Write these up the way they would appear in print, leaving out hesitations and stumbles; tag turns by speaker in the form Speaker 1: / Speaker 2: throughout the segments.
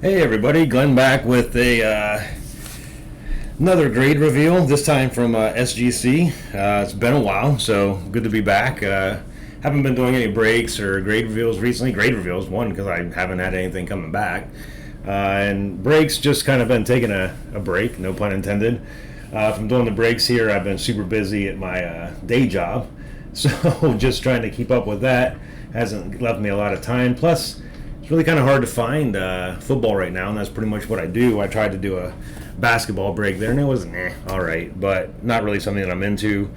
Speaker 1: Hey everybody, Glenn back with another grade reveal, this time from SGC. It's been a while, so good to be back. Haven't been doing any breaks or grade reveals recently. Grade reveals, one, because I haven't had anything coming back. And breaks, just kind of been taking a break, no pun intended. From doing the breaks here, I've been super busy at my day job. So just trying to keep up with that hasn't left me a lot of time. Plus, it's really kind of hard to find football right now, and that's pretty much what I do. I tried to do a basketball break there, and it was all right, but not really something that I'm into.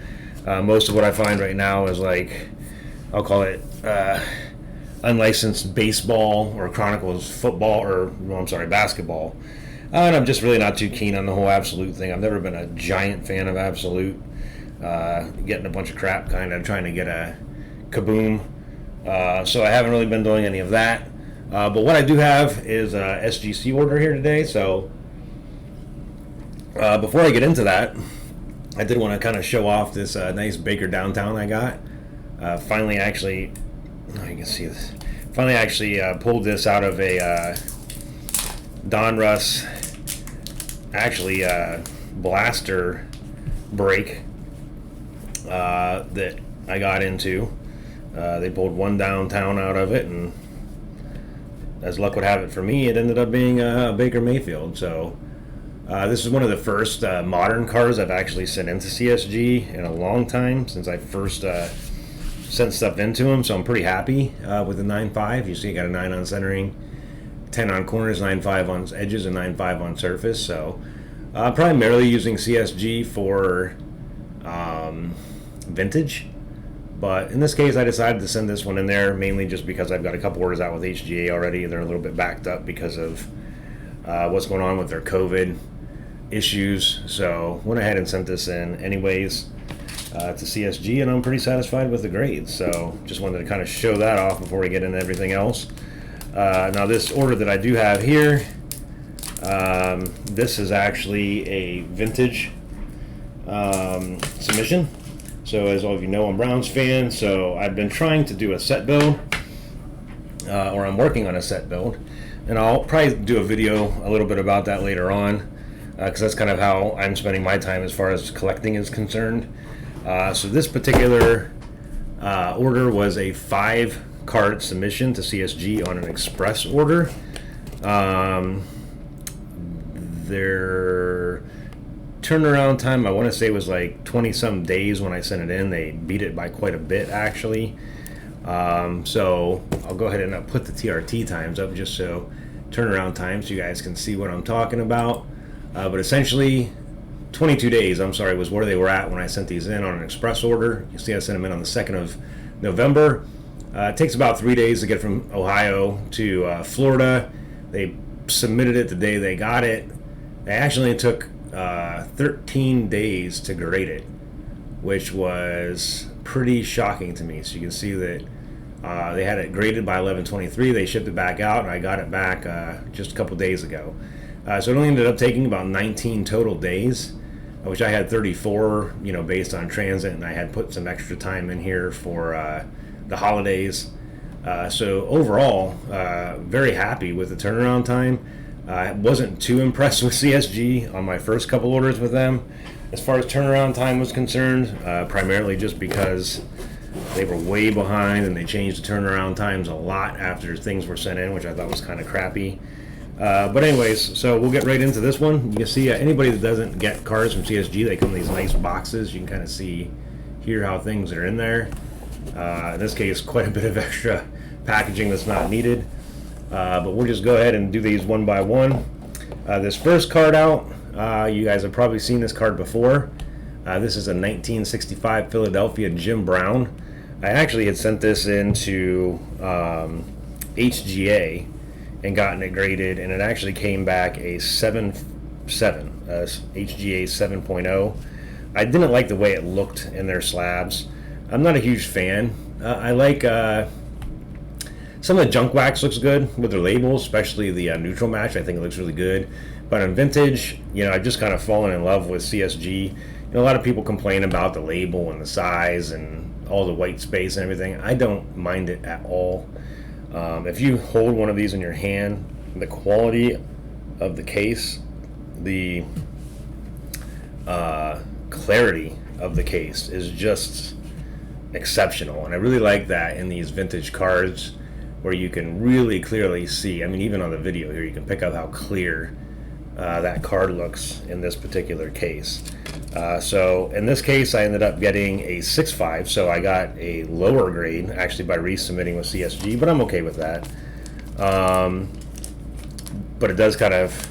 Speaker 1: Most of what I find right now is like, I'll call it unlicensed baseball or Chronicles football, or well, I'm sorry, basketball. And I'm just really not too keen on the whole Absolute thing. I've never been a giant fan of Absolute. Getting a bunch of crap, kind of trying to get a kaboom. So I haven't really been doing any of that. But what I do have is a SGC order here today. So before I get into that, I did want to kind of show off this nice Baker Downtown I got. Finally, actually, oh, you can see this. Finally, actually pulled this out of a Donruss, actually blaster break that I got into. They pulled one downtown out of it, and as luck would have it for me, it ended up being Baker Mayfield. So this is one of the first modern cars I've actually sent into CSG in a long time, since I first sent stuff into them. So I'm pretty happy with the 9.5. You see I got a 9 on centering, 10 on corners, 9.5 on edges, and 9.5 on surface. So primarily using CSG for vintage. But in this case, I decided to send this one in there mainly just because I've got a couple orders out with HGA already. They're a little bit backed up because of what's going on with their COVID issues. So went ahead and sent this in anyways to CSG, and I'm pretty satisfied with the grades. So just wanted to kind of show that off before we get into everything else. Now this order that I do have here, this is actually a vintage submission. So as all of you know, I'm a Browns fan, so I've been trying to do a set build, or I'm working on a set build, and I'll probably do a video a little bit about that later on, because that's kind of how I'm spending my time as far as collecting is concerned. So this particular order was a 5-card submission to CSG on an express order. Their turnaround time, I want to say, was like 20-some days when I sent it in. They beat it by quite a bit, actually. So I'll go ahead and put the TRT times up just so turnaround time, so you guys can see what I'm talking about. But essentially, 22 days, was where they were at when I sent these in on an express order. You see I sent them in on the 2nd of November. It takes about 3 days to get from Ohio to Florida. They submitted it the day they got it. They actually took 13 days to grade it, which was pretty shocking to me. So you can see that they had it graded by 11/23. They shipped it back out, and I got it back just a couple days ago. So it only ended up taking about 19 total days, which I had 34, based on transit, and I had put some extra time in here for the holidays. So overall, very happy with the turnaround time. I wasn't too impressed with CSG on my first couple orders with them as far as turnaround time was concerned, primarily just because they were way behind and they changed the turnaround times a lot after things were sent in, which I thought was kind of crappy. But anyways, so we'll get right into this one. You can see anybody that doesn't get cars from CSG, they come in these nice boxes. You can kind of see here how things are in there. In this case, quite a bit of extra packaging that's not needed. But we'll just go ahead and do these one by one. This first card out, you guys have probably seen this card before. This is a 1965 Philadelphia Jim Brown. I actually had sent this into HGA and gotten it graded, and it actually came back a 7.7, HGA 7.0. I didn't like the way it looked in their slabs. I'm not a huge fan. I like some of the junk wax looks good with their labels, especially the neutral match. I think it looks really good. But on vintage, I've just kind of fallen in love with CSG. A lot of people complain about the label and the size and all the white space and everything. I don't mind it at all. If you hold one of these in your hand, the quality of the case, the clarity of the case is just exceptional, and I really like that in these vintage cards where you can really clearly see. I mean, even on the video here, you can pick up how clear that card looks in this particular case. So in this case, I ended up getting a 6.5, so I got a lower grade actually by resubmitting with CSG, but I'm okay with that. But it does kind of,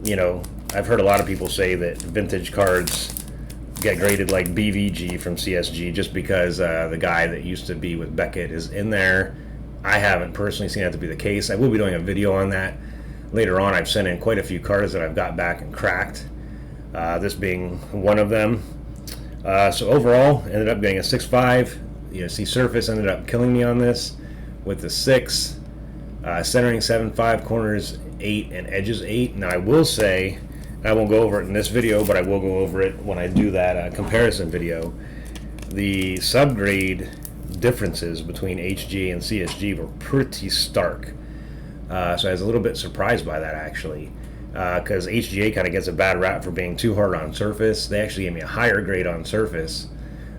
Speaker 1: you know, I've heard a lot of people say that vintage cards get graded like BVG from CSG just because the guy that used to be with Beckett is in there. I haven't personally seen that to be the case. I will be doing a video on that later on. I've sent in quite a few cards that I've got back and cracked, this being one of them. So overall, ended up getting a 6.5. You know, see, surface ended up killing me on this with the 6. Centering 7.5, corners 8, and edges 8. Now I will say, I won't go over it in this video, but I will go over it when I do that comparison video. The subgrade differences between HG and CSG were pretty stark. So I was a little bit surprised by that, actually, because HGA kind of gets a bad rap for being too hard on surface. They actually gave me a higher grade on surface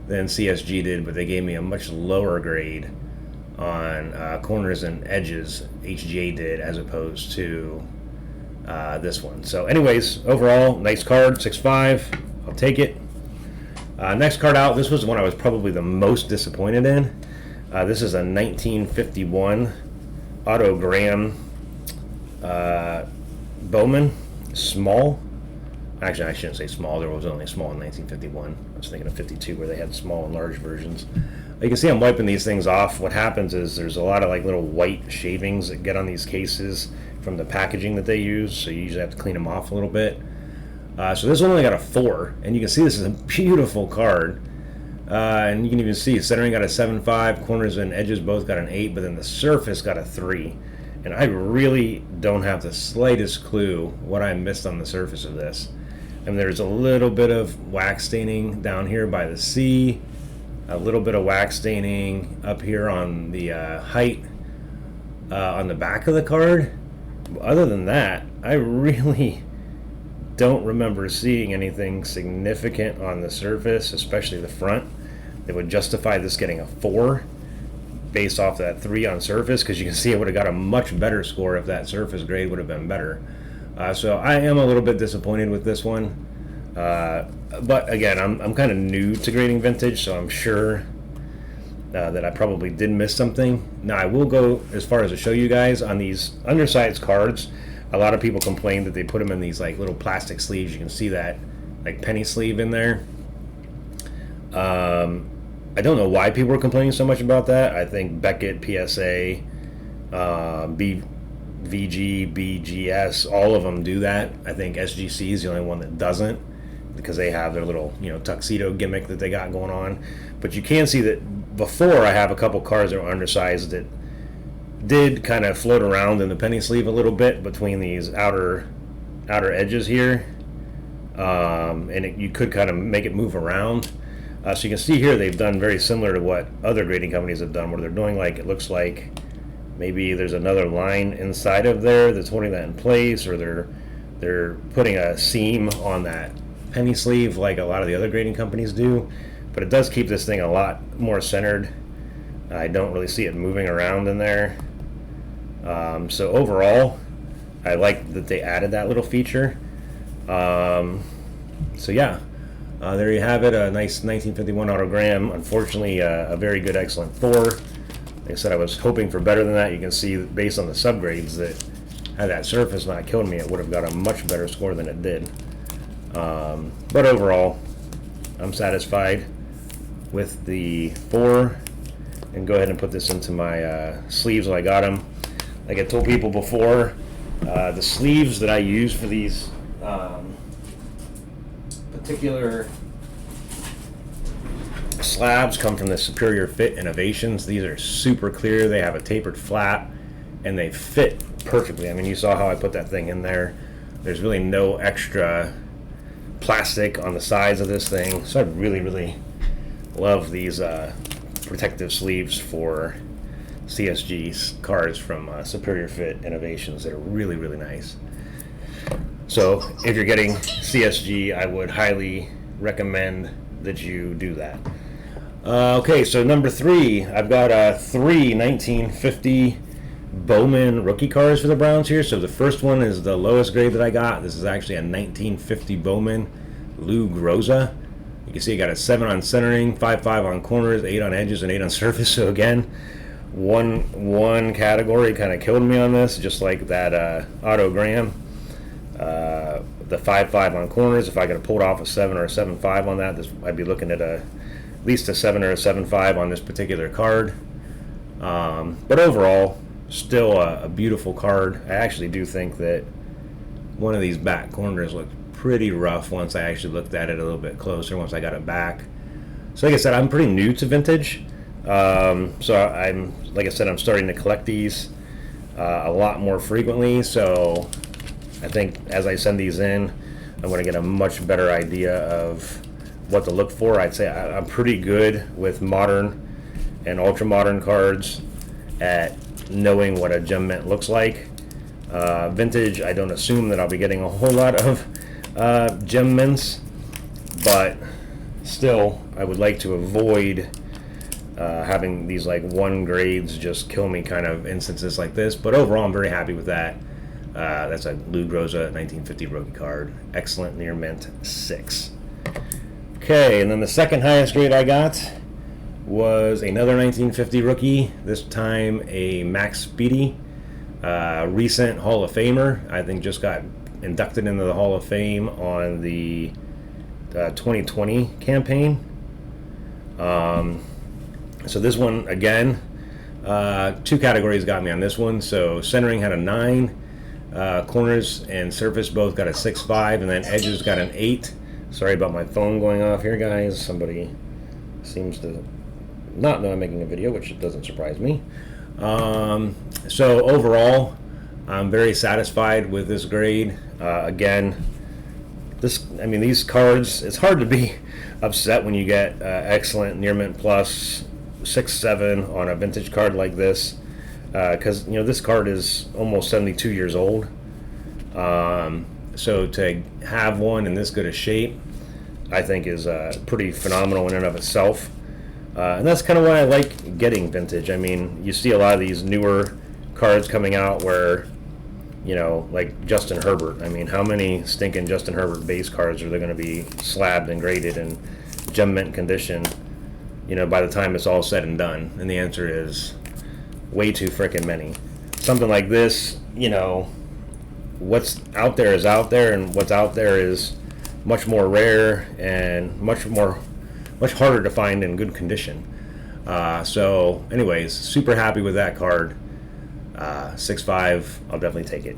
Speaker 1: than CSG did, but they gave me a much lower grade on corners and edges, HGA did, as opposed to this one. So anyways, overall, nice card, 6.5. I'll take it. Next card out, this was the one I was probably the most disappointed in. This is a 1951 Otto Graham Bowman, small. Actually, I shouldn't say small. There was only small in 1951. I was thinking of 52 where they had small and large versions. You can see I'm wiping these things off. What happens is there's a lot of like little white shavings that get on these cases from the packaging that they use, so you usually have to clean them off a little bit. So this one only got a 4, and you can see this is a beautiful card. And you can even see centering got a 7.5, corners and edges both got an 8, but then the surface got a 3. And I really don't have the slightest clue what I missed on the surface of this. And there's a little bit of wax staining down here by the C, a little bit of wax staining up here on the height on the back of the card. Other than that, I really don't remember seeing anything significant on the surface, especially the front, that would justify this getting a 4 based off that 3 on surface, because you can see it would have got a much better score if that surface grade would have been better. So I am a little bit disappointed with this one. But again, I'm kind of new to grading vintage, so I'm sure that I probably did miss something. Now, I will go as far as to show you guys on these undersized cards. A lot of people complain that they put them in these like little plastic sleeves. You can see that like penny sleeve in there. I don't know why people are complaining so much about that. I think Beckett, PSA, BVG, BGS, all of them do that. I think SGC is the only one that doesn't, because they have their little, you know, tuxedo gimmick that they got going on. But you can see that before, I have a couple cards that were undersized that did kind of float around in the penny sleeve a little bit between these outer edges here, and you could kind of make it move around. So you can see here they've done very similar to what other grading companies have done, where they're doing like, it looks like maybe there's another line inside of there that's holding that in place, or they're putting a seam on that penny sleeve like a lot of the other grading companies do. But it does keep this thing a lot more centered. I don't really see it moving around in there. So overall, I like that they added that little feature. So yeah, there you have it, a nice 1951 Otto Graham. Unfortunately, a very good, excellent 4. Like I said, I was hoping for better than that. You can see based on the subgrades that had that surface not killed me, it would have got a much better score than it did. But overall, I'm satisfied with the 4. And go ahead and put this into my sleeves when I got them. Like I told people before, the sleeves that I use for these particular slabs come from the Superior Fit Innovations. These are super clear. They have a tapered flap, and they fit perfectly. I mean, you saw how I put that thing in there. There's really no extra plastic on the sides of this thing. So I really, really love these protective sleeves for CSG cards from Superior Fit Innovations that are really, really nice. So if you're getting CSG, I would highly recommend that you do that. Okay, so number 3, I've got 3 1950 Bowman rookie cards for the Browns here. So the first one is the lowest grade that I got. This is actually a 1950 Bowman Lou Groza. You can see I got a 7 on centering, 5.5 on corners, 8 on edges, and 8 on surface. So again, one category kind of killed me on this, just like that Otto Graham. The 5.5 on corners. If I could have pulled off a 7 or a 7.5 on that, I'd be looking at at least a 7 or a 7.5 on this particular card. But overall, still a beautiful card. I actually do think that one of these back corners looked pretty rough once I actually looked at it a little bit closer, once I got it back. So like I said, I'm pretty new to vintage. So like I said, I'm starting to collect these a lot more frequently. So I think as I send these in, I'm going to get a much better idea of what to look for. I'd say I'm pretty good with modern and ultra modern cards at knowing what a gem mint looks like. Vintage, I don't assume that I'll be getting a whole lot of gem mints, but still I would like to avoid having these like 1 grades just kill me kind of instances like this. But overall, I'm very happy with that. That's a Lou Groza 1950 rookie card. Excellent near mint 6. Okay, and then the second highest grade I got was another 1950 rookie, this time a Max Speedy, recent Hall of Famer. I think just got inducted into the Hall of Fame on the 2020 campaign. So this one, again, 2 categories got me on this one. So centering had a 9, corners and surface both got a 6.5, and then edges got an 8. Sorry about my phone going off here, guys. Somebody seems to not know I'm making a video, which doesn't surprise me. So overall, I'm very satisfied with this grade. Again, these cards, it's hard to be upset when you get excellent near mint plus 6.7 on a vintage card like this, because this card is almost 72 years old. So to have one in this good a shape, I think is pretty phenomenal in and of itself. And that's kind of why I like getting vintage. I mean, you see a lot of these newer cards coming out where, like Justin Herbert. I mean, how many stinking Justin Herbert base cards are there going to be slabbed and graded in gem mint condition, by the time it's all said and done? And the answer is way too frickin' many. Something like this, what's out there is out there, and what's out there is much more rare and much harder to find in good condition. So anyways, super happy with that card. 6.5, I'll definitely take it.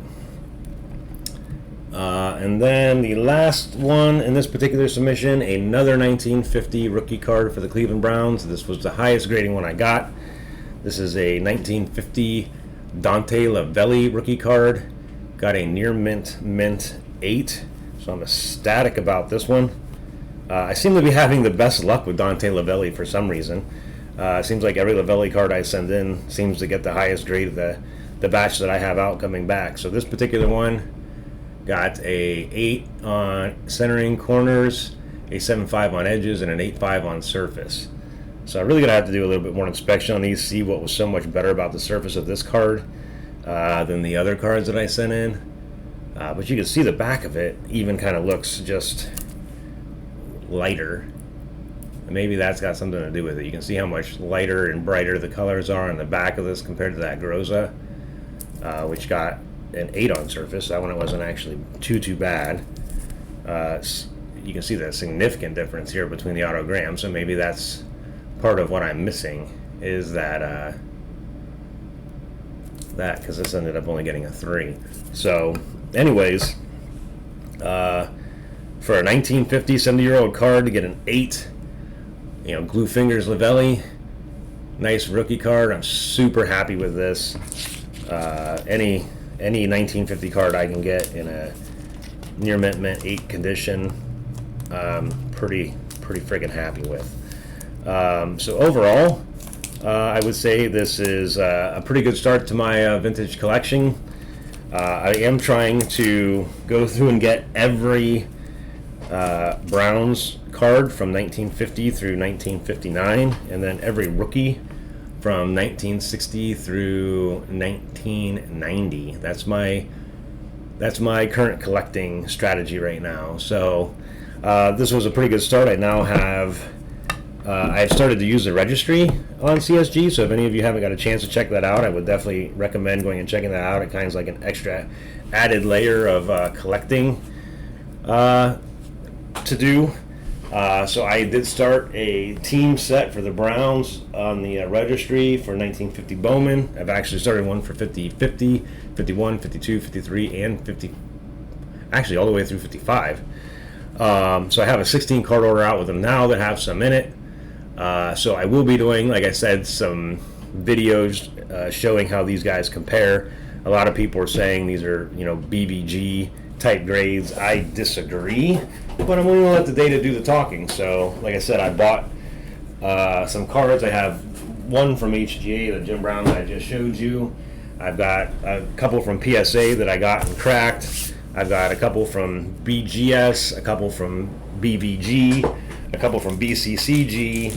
Speaker 1: And then the last one in this particular submission, another 1950 rookie card for the Cleveland Browns. This was the highest grading one I got. This is a 1950 Dante Lavelli rookie card. Got a near mint 8. So I'm ecstatic about this one. I seem to be having the best luck with Dante Lavelli for some reason. It seems like every Lavelli card I send in seems to get the highest grade of the batch that I have out coming back. So this particular one got a 8 on centering corners, a 7.5 on edges, and an 8.5 on surface. So I'm really going to have to do a little bit more inspection on these, see what was so much better about the surface of this card than the other cards that I sent in. But you can see the back of it even kind of looks just lighter. And maybe that's got something to do with it. You can see how much lighter and brighter the colors are on the back of this compared to that Groza, which got an 8 on surface. That one wasn't actually too bad. You can see the significant difference here between the autogram, so maybe that's part of what I'm missing, is that because this ended up only getting a 3. So anyways, for a 1950 70-year-old card to get an 8, glue fingers Lavelli, nice rookie card. I'm super happy with this. Any 1950 card I can get in a near mint 8 condition, pretty friggin' happy with. So overall, I would say this is a pretty good start to my vintage collection. I am trying to go through and get every Browns card from 1950 through 1959, and then every rookie from 1960 through 1990. That's my current collecting strategy right now. So this was a pretty good start. I now have I've started to use the registry on CSG, so if any of you haven't got a chance to check that out, I would definitely recommend going and checking that out. It kind of is like an extra added layer of collecting to do. So I did start a team set for the Browns on the registry for 1950 Bowman. I've actually started one for 50, 50, 51, 52, 53, and 50, actually all the way through 55. So I have a 16 card order out with them now that have some in it. So I will be doing, like I said, some videos showing how these guys compare. A lot of people are saying these are, BVG type grades. I disagree, but I'm going to let the data do the talking. So, like I said, I bought some cards. I have one from HGA, the Jim Brown that I just showed you. I've got a couple from PSA that I got and cracked. I've got a couple from BGS, a couple from BVG, a couple from BCCG,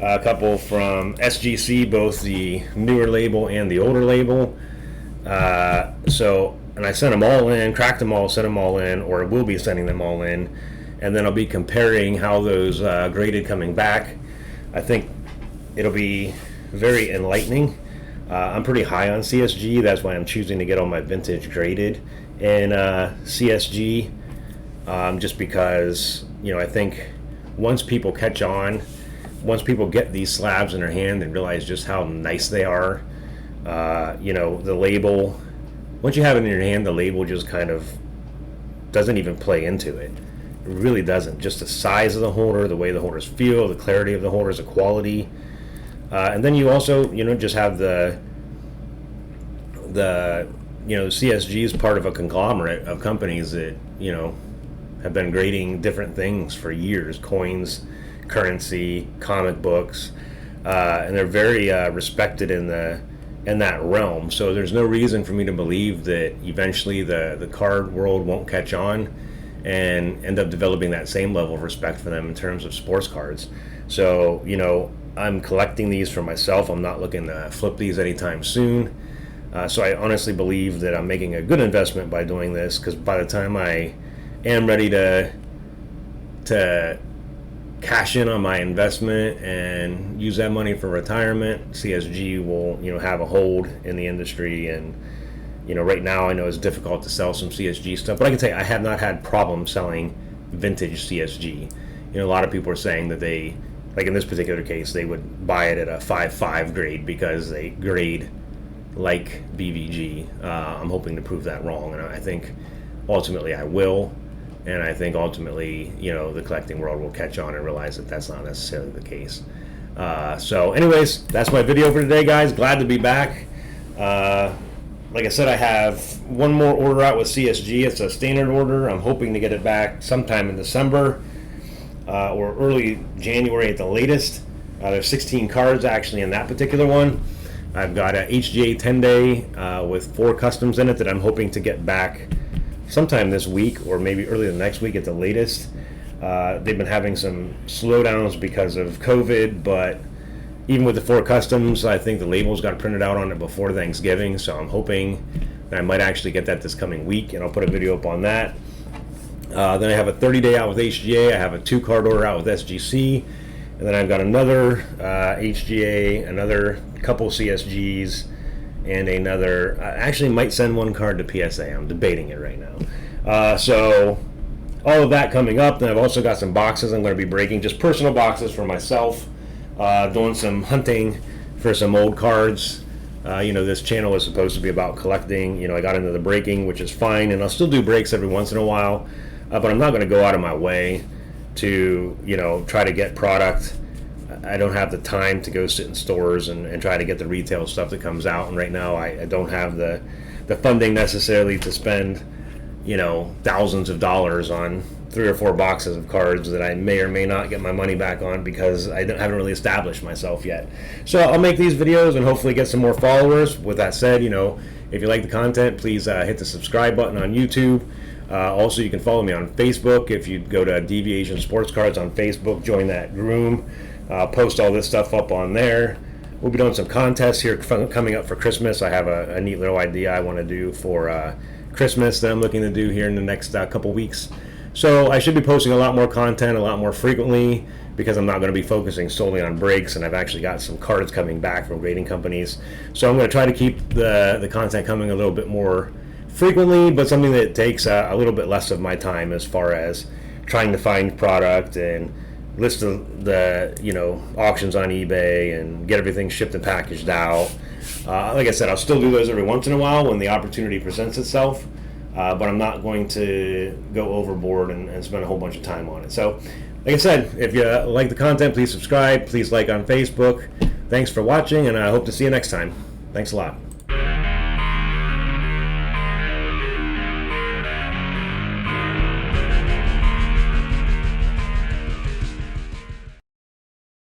Speaker 1: a couple from SGC, both the newer label and the older label. And I sent them all in, cracked them all, sent them all in, or will be sending them all in, and then I'll be comparing how those graded coming back. I think it'll be very enlightening. I'm pretty high on CSG. That's why I'm choosing to get all my vintage graded in CSG, just because, I think once people catch on, once people get these slabs in their hand and realize just how nice they are, the label, once you have it in your hand, the label just kind of doesn't even play into it. It really doesn't. Just the size of the holder, the way the holders feel, the clarity of the holders, the quality. And then you also, just have the CSG is part of a conglomerate of companies that, have been grading different things for years, coins, currency, comic books, and they're very respected in that realm. So there's no reason for me to believe that eventually the card world won't catch on and end up developing that same level of respect for them in terms of sports cards. So, I'm collecting these for myself. I'm not looking to flip these anytime soon. So I honestly believe that I'm making a good investment by doing this, because by the time I am ready to cash in on my investment and use that money for retirement, CSG will, have a hold in the industry. And, right now I know it's difficult to sell some CSG stuff, but I can tell you I have not had problems selling vintage CSG. A lot of people are saying that they, like in this particular case, they would buy it at a 5.5 grade because they grade like BVG. I'm hoping to prove that wrong, and I think ultimately I will. And I think ultimately, the collecting world will catch on and realize that that's not necessarily the case. So anyways, that's my video for today, guys. Glad to be back. Like I said, I have one more order out with CSG. It's a standard order. I'm hoping to get it back sometime in December or early January at the latest. There's 16 cards actually in that particular one. I've got a HGA 10-day with 4 customs in it that I'm hoping to get back sometime this week or maybe early the next week at the latest. They've been having some slowdowns because of COVID, but even with the 4 customs, I think the labels got printed out on it before Thanksgiving, so I'm hoping that I might actually get that this coming week, and I'll put a video up on that. Then I have a 30-day out with HGA. I have a 2-card order out with SGC, and then I've got another HGA, another couple CSGs, and another, I actually might send 1 card to PSA. I'm debating it right now. So all of that coming up. Then I've also got some boxes I'm going to be breaking, just personal boxes for myself, doing some hunting for some old cards. This channel is supposed to be about collecting. I got into the breaking, which is fine, and I'll still do breaks every once in a while, but I'm not going to go out of my way to, try to get product. I don't have the time to go sit in stores and try to get the retail stuff that comes out, and right now I don't have the funding necessarily to spend thousands of dollars on 3 or 4 boxes of cards that I may or may not get my money back on because I haven't really established myself yet. So I'll make these videos and hopefully get some more followers. With that said, if you like the content, please hit the subscribe button on YouTube. Also, you can follow me on Facebook. If you go to Deviation Sports Cards on Facebook, join that room. Post all this stuff up on there. We'll be doing some contests here coming up for Christmas. I have a neat little idea I want to do for Christmas that I'm looking to do here in the next couple weeks. So I should be posting a lot more content a lot more frequently because I'm not going to be focusing solely on breaks, and I've actually got some cards coming back from grading companies. So I'm going to try to keep the content coming a little bit more frequently, but something that takes a little bit less of my time as far as trying to find product and list the auctions on eBay and get everything shipped and packaged out. Like I said, I'll still do those every once in a while when the opportunity presents itself, but I'm not going to go overboard and spend a whole bunch of time on it. So like I said, if you like the content, please subscribe, please like on Facebook. Thanks for watching, and I hope to see you next time. Thanks a lot.